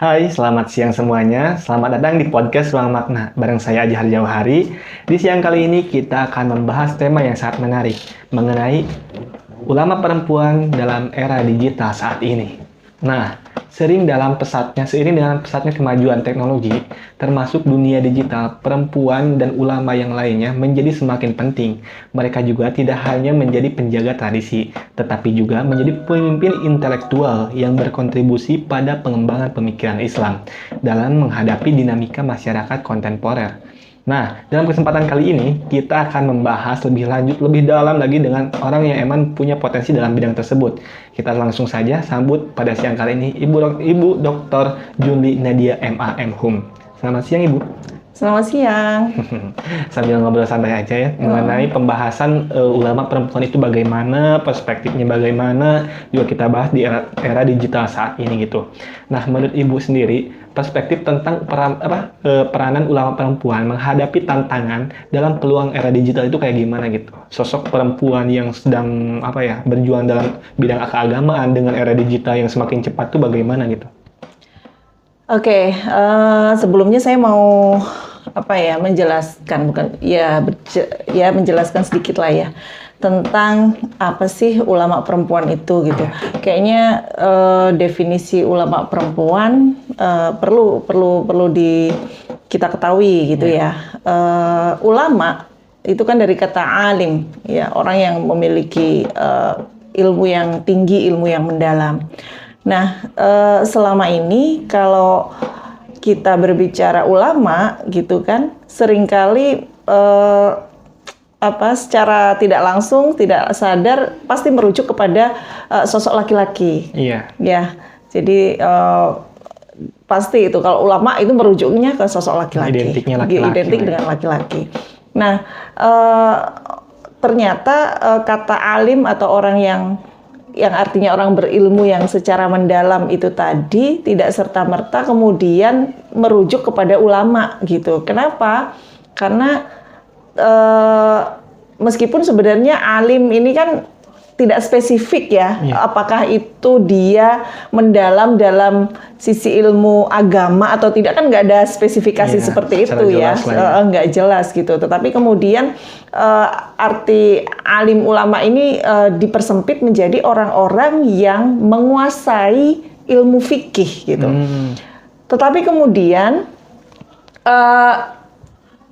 Hai, selamat siang semuanya. Selamat datang di podcast Ruang Makna. Bareng saya Aji Harjauhari. Di siang kali ini kita akan membahas tema yang sangat menarik mengenai ulama perempuan dalam era digital saat ini. Nah, seiring dengan pesatnya kemajuan teknologi, termasuk dunia digital, perempuan dan ulama yang lainnya menjadi semakin penting. Mereka juga tidak hanya menjadi penjaga tradisi, tetapi juga menjadi pemimpin intelektual yang berkontribusi pada pengembangan pemikiran Islam dalam menghadapi dinamika masyarakat kontemporer. Nah, dalam kesempatan kali ini, kita akan membahas lebih lanjut, lebih dalam lagi dengan orang yang emang punya potensi dalam bidang tersebut. Kita langsung saja sambut pada siang kali ini Ibu Dr. Juli Nadia MA.M. Hum. Selamat siang, Ibu. Selamat siang. Sambil ngobrol santai aja ya, mengenai pembahasan ulama perempuan itu bagaimana, perspektifnya bagaimana, juga kita bahas di era digital saat ini gitu. Nah, menurut Ibu sendiri, perspektif tentang peranan ulama perempuan menghadapi tantangan dalam peluang era digital itu kayak gimana gitu? Sosok perempuan yang sedang berjuang dalam bidang keagamaan dengan era digital yang semakin cepat itu bagaimana gitu? Oke, sebelumnya saya mau menjelaskan menjelaskan sedikit lah ya tentang apa sih ulama perempuan itu gitu. Kayaknya definisi ulama perempuan perlu kita ketahui gitu ya. Ulama itu kan dari kata alim ya, orang yang memiliki ilmu yang tinggi, ilmu yang mendalam. Nah, selama ini kalau kita berbicara ulama gitu kan, seringkali secara tidak langsung, tidak sadar pasti merujuk kepada sosok laki-laki. Iya. Ya, jadi pasti itu kalau ulama itu merujuknya ke sosok laki-laki. Identiknya laki-laki. Identik dengan laki-laki. Nah, ternyata kata alim atau orang yang artinya orang berilmu yang secara mendalam itu tadi tidak serta-merta kemudian merujuk kepada ulama gitu. Kenapa? Karena meskipun sebenarnya alim ini kan tidak spesifik ya, apakah itu dia mendalam dalam sisi ilmu agama atau tidak, kan nggak ada spesifikasi seperti itu ya, nggak jelas gitu. Tetapi kemudian arti alim ulama ini dipersempit menjadi orang-orang yang menguasai ilmu fikih gitu. Tetapi kemudian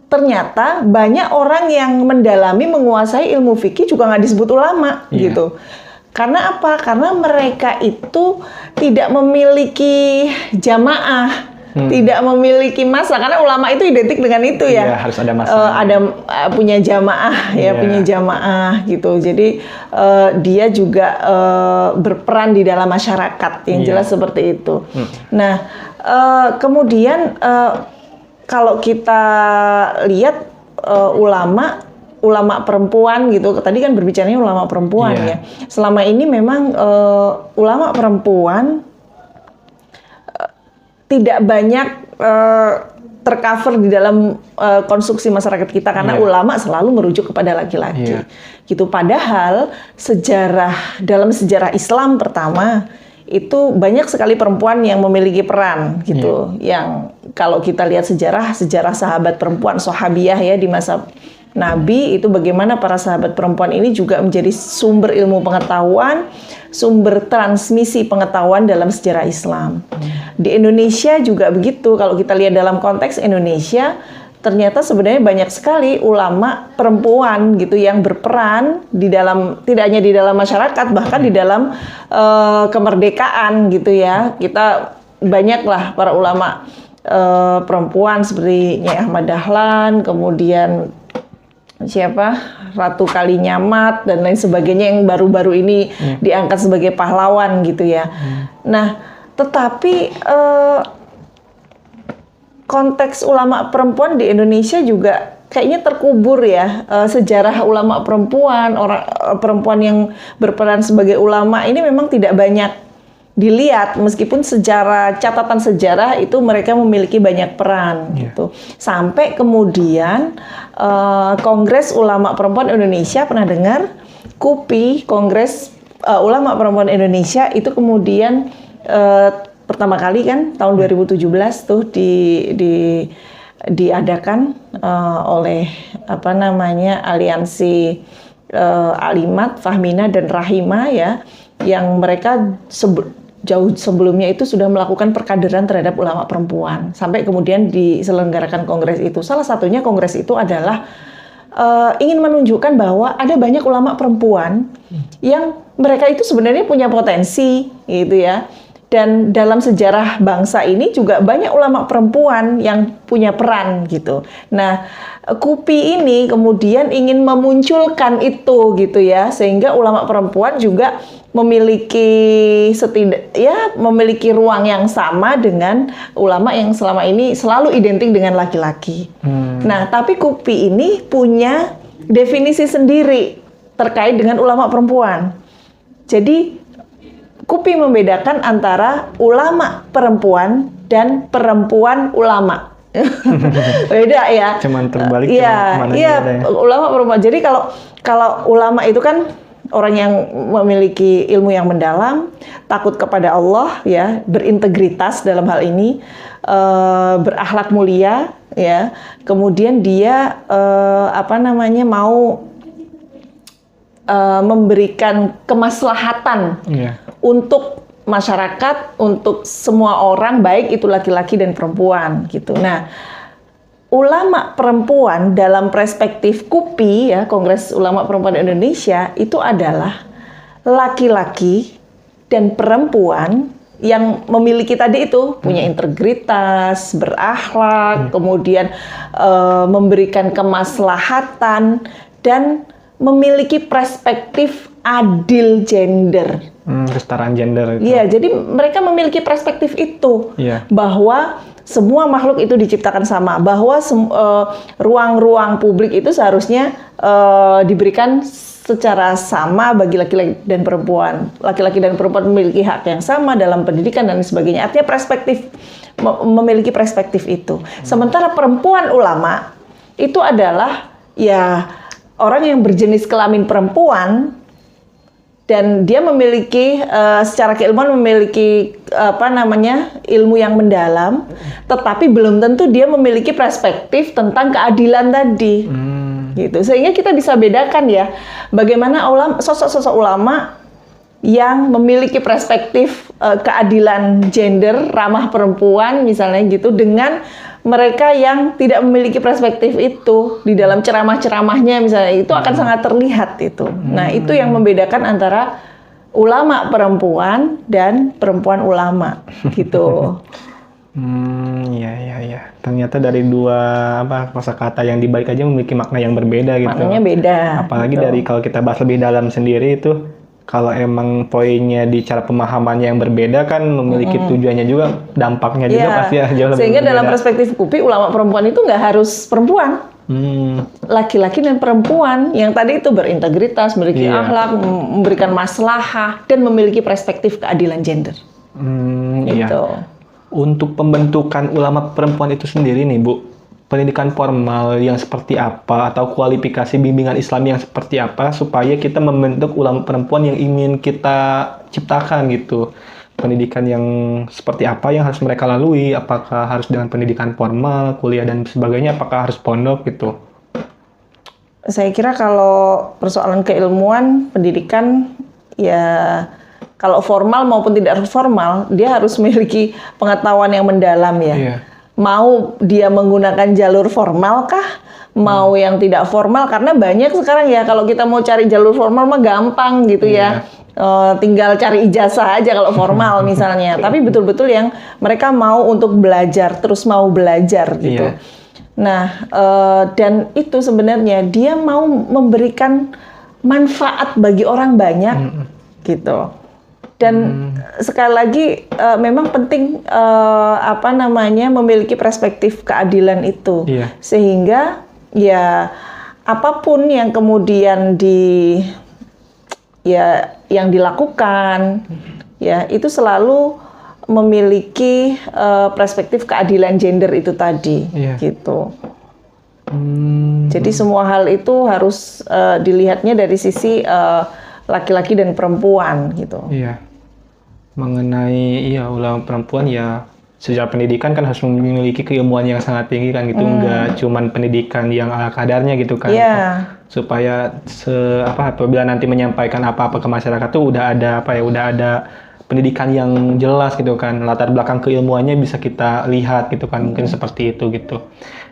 ternyata banyak orang yang mendalami menguasai ilmu fikih juga nggak disebut ulama gitu. Karena apa? Karena mereka itu tidak memiliki jamaah, tidak memiliki masa. Karena ulama itu identik dengan itu ya. Harus ada masa. Punya jamaah punya jamaah gitu. Jadi dia juga berperan di dalam masyarakat yang jelas seperti itu. Nah, kemudian kalau kita lihat ulama perempuan gitu, tadi kan berbicaranya ulama perempuan ya. Selama ini memang ulama perempuan tidak banyak tercover di dalam konstruksi masyarakat kita karena ulama selalu merujuk kepada laki-laki. Gitu. Padahal dalam sejarah Islam pertama itu banyak sekali perempuan yang memiliki peran gitu. Yang kalau kita lihat sejarah sahabat perempuan sahabiyah ya di masa Nabi, itu bagaimana para sahabat perempuan ini juga menjadi sumber ilmu pengetahuan, sumber transmisi pengetahuan dalam sejarah Islam. Di Indonesia juga begitu. Kalau kita lihat dalam konteks Indonesia, ternyata sebenarnya banyak sekali ulama perempuan gitu yang berperan di dalam, tidak hanya di dalam masyarakat, bahkan di dalam kemerdekaan gitu ya. Kita banyaklah para ulama perempuan seperti Nyai Ahmad Dahlan, kemudian Ratu Kalinyamat dan lain sebagainya yang baru-baru ini diangkat sebagai pahlawan gitu ya. Nah, tetapi konteks ulama perempuan di Indonesia juga kayaknya terkubur ya. Sejarah ulama perempuan, perempuan yang berperan sebagai ulama ini memang tidak banyak dilihat, meskipun secara catatan sejarah itu mereka memiliki banyak peran gitu. Sampai kemudian Kongres Ulama Perempuan Indonesia, pernah dengar? KUPI, Kongres Ulama Perempuan Indonesia itu kemudian pertama kali kan tahun 2017 tuh diadakan oleh Aliansi Alimat, Fahmina dan Rahima ya, yang mereka jauh sebelumnya itu sudah melakukan perkaderan terhadap ulama perempuan sampai kemudian diselenggarakan kongres itu. Salah satunya kongres itu adalah ingin menunjukkan bahwa ada banyak ulama perempuan yang mereka itu sebenarnya punya potensi gitu ya. Dan dalam sejarah bangsa ini juga banyak ulama perempuan yang punya peran gitu. Nah, KUPI ini kemudian ingin memunculkan itu gitu ya, sehingga ulama perempuan juga memiliki memiliki ruang yang sama dengan ulama yang selama ini selalu identik dengan laki-laki. Nah, tapi KUPI ini punya definisi sendiri terkait dengan ulama perempuan. Jadi KUPI membedakan antara ulama perempuan dan perempuan ulama. Beda ya. Cuman terbalik. Iya, ulama perempuan. Jadi kalau ulama itu kan orang yang memiliki ilmu yang mendalam, takut kepada Allah, ya, berintegritas dalam hal ini, berakhlak mulia, ya. Kemudian dia mau memberikan kemaslahatan untuk masyarakat, untuk semua orang, baik itu laki-laki dan perempuan, gitu. Nah, ulama perempuan dalam perspektif KUPI, ya, Kongres Ulama Perempuan Indonesia, itu adalah laki-laki dan perempuan yang memiliki tadi itu punya integritas, berakhlak, kemudian memberikan kemaslahatan dan memiliki perspektif adil gender. Kesetaraan gender itu. Iya, jadi mereka memiliki perspektif itu, bahwa semua makhluk itu diciptakan sama, bahwa ruang-ruang publik itu seharusnya diberikan secara sama bagi laki-laki dan perempuan. Laki-laki dan perempuan memiliki hak yang sama dalam pendidikan dan sebagainya. Artinya memiliki perspektif itu. Sementara perempuan ulama itu adalah orang yang berjenis kelamin perempuan, dan dia memiliki secara keilmuan memiliki ilmu yang mendalam, tetapi belum tentu dia memiliki perspektif tentang keadilan tadi. Gitu. Sehingga kita bisa bedakan ya, bagaimana sosok-sosok ulama yang memiliki perspektif keadilan gender, ramah perempuan misalnya gitu, dengan mereka yang tidak memiliki perspektif itu di dalam ceramah-ceramahnya misalnya, itu akan sangat terlihat itu. Nah, itu yang membedakan antara ulama perempuan dan perempuan ulama gitu. Iya. Ternyata dari dua kosakata yang dibalik aja memiliki makna yang berbeda gitu. Maknanya beda. Apalagi gitu. Dari kalau kita bahas lebih dalam sendiri itu, kalau emang poinnya di cara pemahamannya yang berbeda kan memiliki tujuannya juga, dampaknya juga pasti jauh lebih sehingga berbeda. Dalam perspektif KUPI, ulama perempuan itu nggak harus perempuan. Laki-laki dan perempuan yang tadi itu berintegritas, memiliki akhlak, memberikan maslahah, dan memiliki perspektif keadilan gender. Gitu. Untuk pembentukan ulama perempuan itu sendiri nih, Bu, pendidikan formal yang seperti apa atau kualifikasi bimbingan Islam yang seperti apa supaya kita membentuk ulama perempuan yang ingin kita ciptakan gitu. Pendidikan yang seperti apa yang harus mereka lalui? Apakah harus dengan pendidikan formal, kuliah dan sebagainya? Apakah harus pondok gitu? Saya kira kalau persoalan keilmuan, pendidikan, ya kalau formal maupun tidak formal, dia harus memiliki pengetahuan yang mendalam ya. Mau dia menggunakan jalur formal kah? Mau yang tidak formal? Karena banyak sekarang ya, kalau kita mau cari jalur formal mah gampang gitu ya. Tinggal cari ijazah aja kalau formal misalnya. Tapi betul-betul yang mereka mau untuk belajar, terus mau belajar gitu. Nah, dan itu sebenarnya dia mau memberikan manfaat bagi orang banyak gitu. Dan sekali lagi memang penting memiliki perspektif keadilan itu, sehingga ya apapun yang kemudian yang dilakukan ya itu selalu memiliki perspektif keadilan gender itu tadi gitu. Jadi semua hal itu harus dilihatnya dari sisi laki-laki dan perempuan gitu. Mengenai ulama perempuan ya, secara pendidikan kan harus memiliki keilmuan yang sangat tinggi kan gitu, nggak cuman pendidikan yang ala kadarnya gitu kan. Supaya apabila nanti menyampaikan apa-apa ke masyarakat tuh udah ada pendidikan yang jelas gitu kan, latar belakang keilmuannya bisa kita lihat gitu kan, mungkin seperti itu gitu.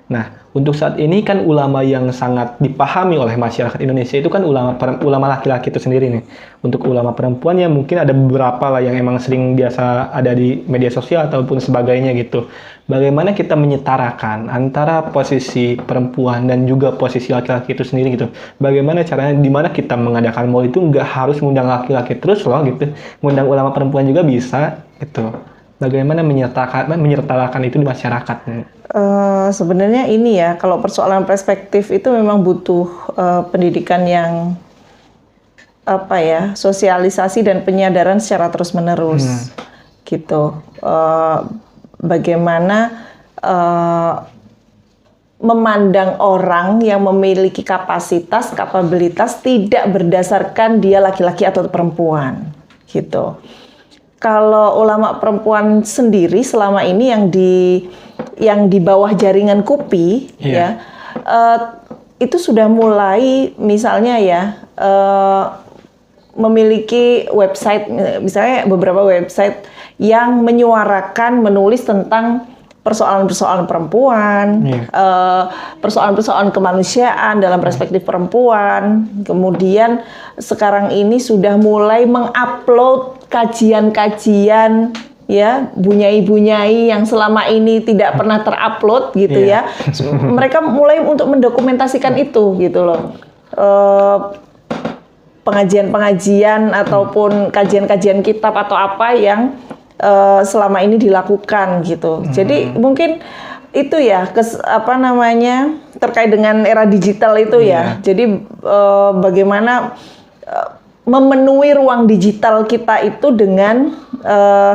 Nah, untuk saat ini kan ulama yang sangat dipahami oleh masyarakat Indonesia itu kan ulama laki-laki itu sendiri nih. Untuk ulama perempuan ya mungkin ada beberapa lah yang emang sering biasa ada di media sosial ataupun sebagainya gitu. Bagaimana kita menyetarakan antara posisi perempuan dan juga posisi laki-laki itu sendiri gitu. Bagaimana caranya, dimana kita mengadakan maulid itu nggak harus ngundang laki-laki terus loh gitu. Ngundang ulama perempuan juga bisa gitu. Bagaimana menyertakan itu di masyarakat? Sebenarnya ini ya, kalau persoalan perspektif itu memang butuh pendidikan yang sosialisasi dan penyadaran secara terus-menerus gitu. Bagaimana memandang orang yang memiliki kapabilitas tidak berdasarkan dia laki-laki atau perempuan gitu. Kalau ulama perempuan sendiri selama ini yang di bawah jaringan KUPI itu sudah mulai misalnya memiliki website, misalnya beberapa website yang menulis tentang persoalan-persoalan perempuan, persoalan-persoalan kemanusiaan dalam perspektif perempuan. Kemudian sekarang ini sudah mulai mengupload kajian-kajian bunyai-bunyai yang selama ini tidak pernah terupload gitu ya. Mereka mulai untuk mendokumentasikan itu gitu loh. Pengajian-pengajian ataupun kajian-kajian kitab atau apa yang selama ini dilakukan gitu. Jadi mungkin itu ya terkait dengan era digital itu ya. Jadi bagaimana memenuhi ruang digital kita itu dengan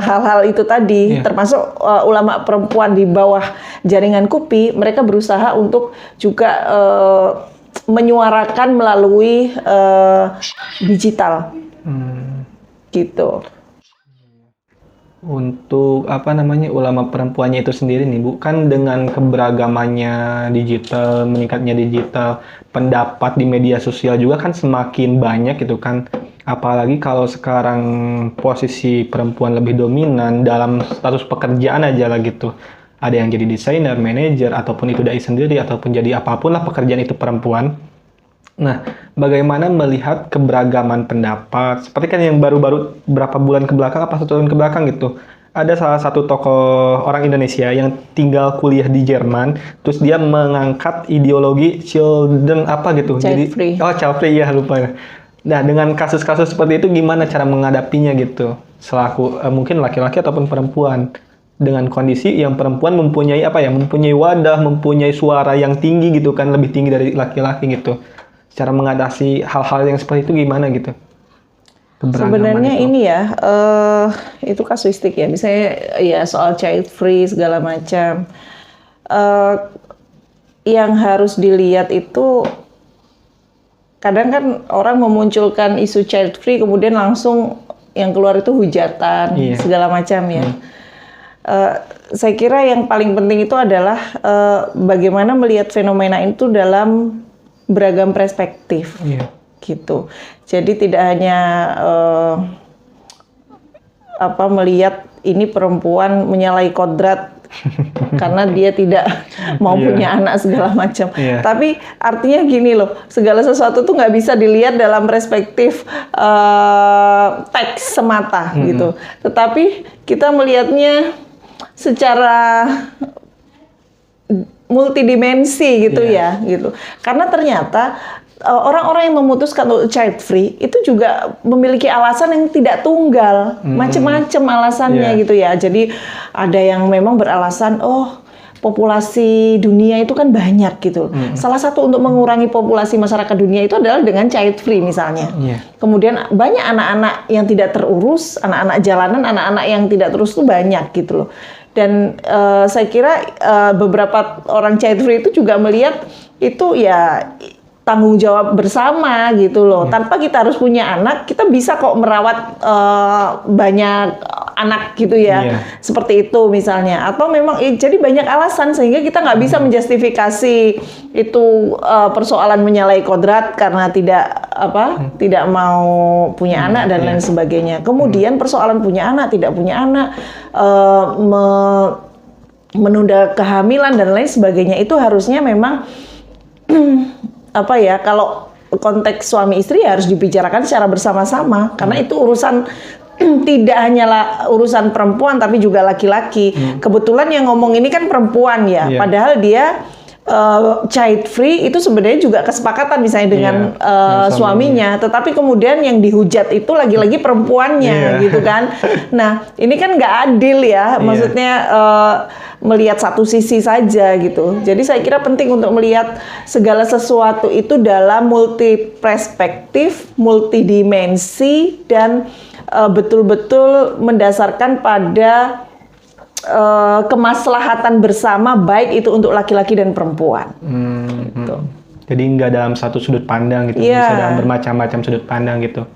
hal-hal itu tadi, termasuk ulama perempuan di bawah jaringan KUPI, mereka berusaha untuk juga menyuarakan melalui digital, gitu. Untuk ulama perempuannya itu sendiri nih, bukan dengan keberagamannya digital, meningkatnya digital, pendapat di media sosial juga kan semakin banyak gitu kan. Apalagi kalau sekarang posisi perempuan lebih dominan dalam status pekerjaan aja lah gitu. Ada yang jadi desainer, manajer, ataupun itu dai sendiri, ataupun jadi apapun lah pekerjaan itu perempuan. Nah, bagaimana melihat keberagaman pendapat? Seperti kan yang baru-baru berapa bulan ke belakang, apa 1 tahun ke belakang gitu. Ada salah satu tokoh orang Indonesia yang tinggal kuliah di Jerman, terus dia mengangkat ideologi children Child free. Child free ya, lupa. Nah, dengan kasus-kasus seperti itu gimana cara menghadapinya gitu? Selaku mungkin laki-laki ataupun perempuan. Dengan kondisi yang perempuan mempunyai mempunyai wadah, mempunyai suara yang tinggi gitu kan, lebih tinggi dari laki-laki gitu. Cara mengatasi hal-hal yang seperti itu gimana gitu? Sebenarnya ini ya, itu kasuistik ya. Misalnya ya soal child free segala macam. Yang harus dilihat itu, kadang kan orang memunculkan isu child free, kemudian langsung yang keluar itu hujatan, segala macam ya. Saya kira yang paling penting itu adalah bagaimana melihat fenomena itu dalam beragam perspektif, gitu. Jadi tidak hanya melihat ini perempuan menyalahi kodrat karena dia tidak mau punya anak segala macam. Tapi artinya gini loh, segala sesuatu tuh nggak bisa dilihat dalam perspektif teks semata gitu. Tetapi kita melihatnya secara multidimensi gitu gitu. Karena ternyata orang-orang yang memutuskan untuk child free itu juga memiliki alasan yang tidak tunggal, macam-macam alasannya gitu ya. Jadi ada yang memang beralasan, populasi dunia itu kan banyak gitu. Salah satu untuk mengurangi populasi masyarakat dunia itu adalah dengan child free misalnya. Kemudian banyak anak-anak yang tidak terurus, anak-anak jalanan, anak-anak yang tidak terurus itu banyak gitu loh. Dan saya kira beberapa orang child free itu juga melihat itu ya tanggung jawab bersama gitu loh. Tanpa kita harus punya anak, kita bisa kok merawat banyak anak gitu ya, Iya. seperti itu misalnya, atau memang jadi banyak alasan sehingga kita nggak bisa menjustifikasi itu persoalan menyalahi kodrat karena tidak mau punya anak dan lain sebagainya. Kemudian persoalan punya anak, tidak punya anak, menunda kehamilan dan lain sebagainya itu harusnya memang kalau konteks suami istri ya harus dibicarakan secara bersama-sama karena itu urusan tidak hanyalah urusan perempuan tapi juga laki-laki. Kebetulan yang ngomong ini kan perempuan ya, padahal dia child free itu sebenarnya juga kesepakatan misalnya dengan suaminya, tetapi kemudian yang dihujat itu lagi-lagi perempuannya gitu kan. Nah ini kan nggak adil ya, maksudnya melihat satu sisi saja gitu. Jadi saya kira penting untuk melihat segala sesuatu itu dalam multi perspektif, multidimensi dan betul-betul mendasarkan pada kemaslahatan bersama baik itu untuk laki-laki dan perempuan. Gitu. Jadi nggak dalam satu sudut pandang gitu, bisa dalam bermacam-macam sudut pandang gitu.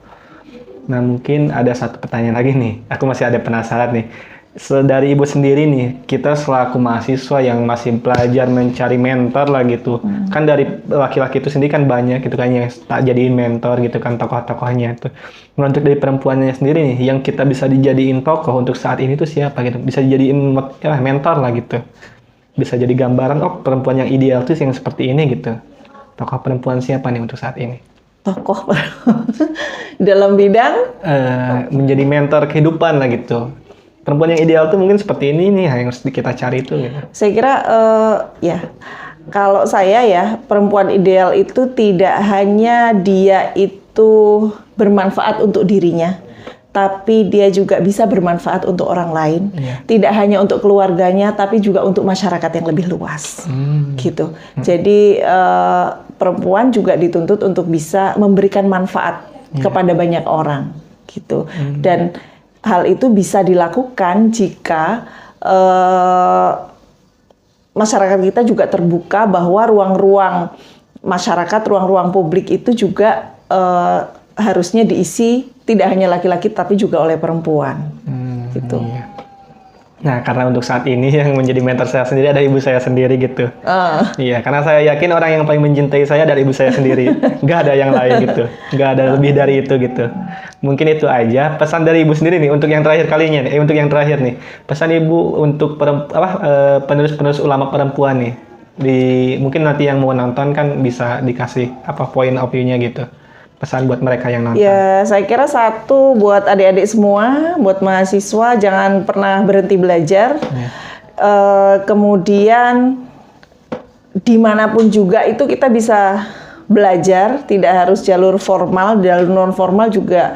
Nah mungkin ada satu pertanyaan lagi nih, aku masih ada penasaran nih. Dari ibu sendiri nih, kita selaku mahasiswa yang masih belajar mencari mentor lah gitu. Kan dari laki-laki itu sendiri kan banyak gitu kan yang tak jadiin mentor gitu kan tokoh-tokohnya itu. Nah, untuk dari perempuannya sendiri nih, yang kita bisa dijadiin tokoh untuk saat ini tuh siapa gitu? Bisa dijadiin mentor lah gitu. Bisa jadi gambaran, oh perempuan yang ideal tuh yang seperti ini gitu. Tokoh perempuan siapa nih untuk saat ini? Tokoh dalam bidang menjadi mentor kehidupan lah gitu. Perempuan yang ideal tuh mungkin seperti ini nih yang harus kita cari itu gitu. Saya kira kalau saya ya perempuan ideal itu tidak hanya dia itu bermanfaat untuk dirinya, tapi dia juga bisa bermanfaat untuk orang lain. Tidak hanya untuk keluarganya, tapi juga untuk masyarakat yang lebih luas. Gitu. Jadi perempuan juga dituntut untuk bisa memberikan manfaat kepada banyak orang. Gitu. Dan hal itu bisa dilakukan jika masyarakat kita juga terbuka bahwa ruang-ruang masyarakat, ruang-ruang publik itu juga harusnya diisi tidak hanya laki-laki tapi juga oleh perempuan. Gitu. Iya. Nah, karena untuk saat ini yang menjadi mentor saya sendiri ada ibu saya sendiri gitu. Iya, karena saya yakin orang yang paling mencintai saya dari ibu saya sendiri. Nggak ada yang lain gitu. Nggak ada lebih dari itu gitu. Mungkin itu aja pesan dari ibu sendiri nih untuk yang terakhir kalinya nih. Untuk yang terakhir nih, pesan ibu untuk penerus-penerus ulama perempuan nih. Mungkin nanti yang mau nonton kan bisa dikasih point of view-nya gitu. Pesan buat mereka yang nonton. Ya, saya kira satu buat adik-adik semua, buat mahasiswa jangan pernah berhenti belajar. Kemudian dimanapun juga itu kita bisa belajar, tidak harus jalur formal, jalur non formal juga.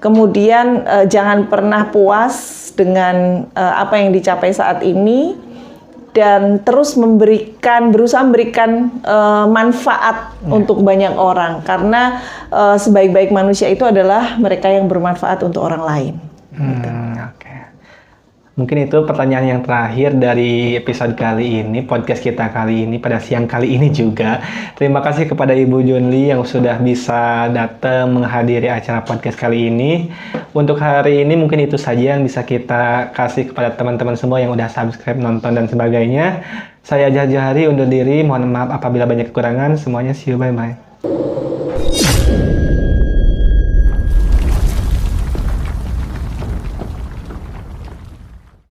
Kemudian jangan pernah puas dengan apa yang dicapai saat ini. Dan terus berusaha memberikan manfaat untuk banyak orang. Karena sebaik-baik manusia itu adalah mereka yang bermanfaat untuk orang lain. Oke. Mungkin itu pertanyaan yang terakhir dari episode kali ini, podcast kita kali ini, pada siang kali ini juga. Terima kasih kepada Ibu Junli yang sudah bisa datang menghadiri acara podcast kali ini. Untuk hari ini mungkin itu saja yang bisa kita kasih kepada teman-teman semua yang udah subscribe, nonton, dan sebagainya. Saya Jahar Johari undur diri, mohon maaf apabila banyak kekurangan. Semuanya see you, bye-bye.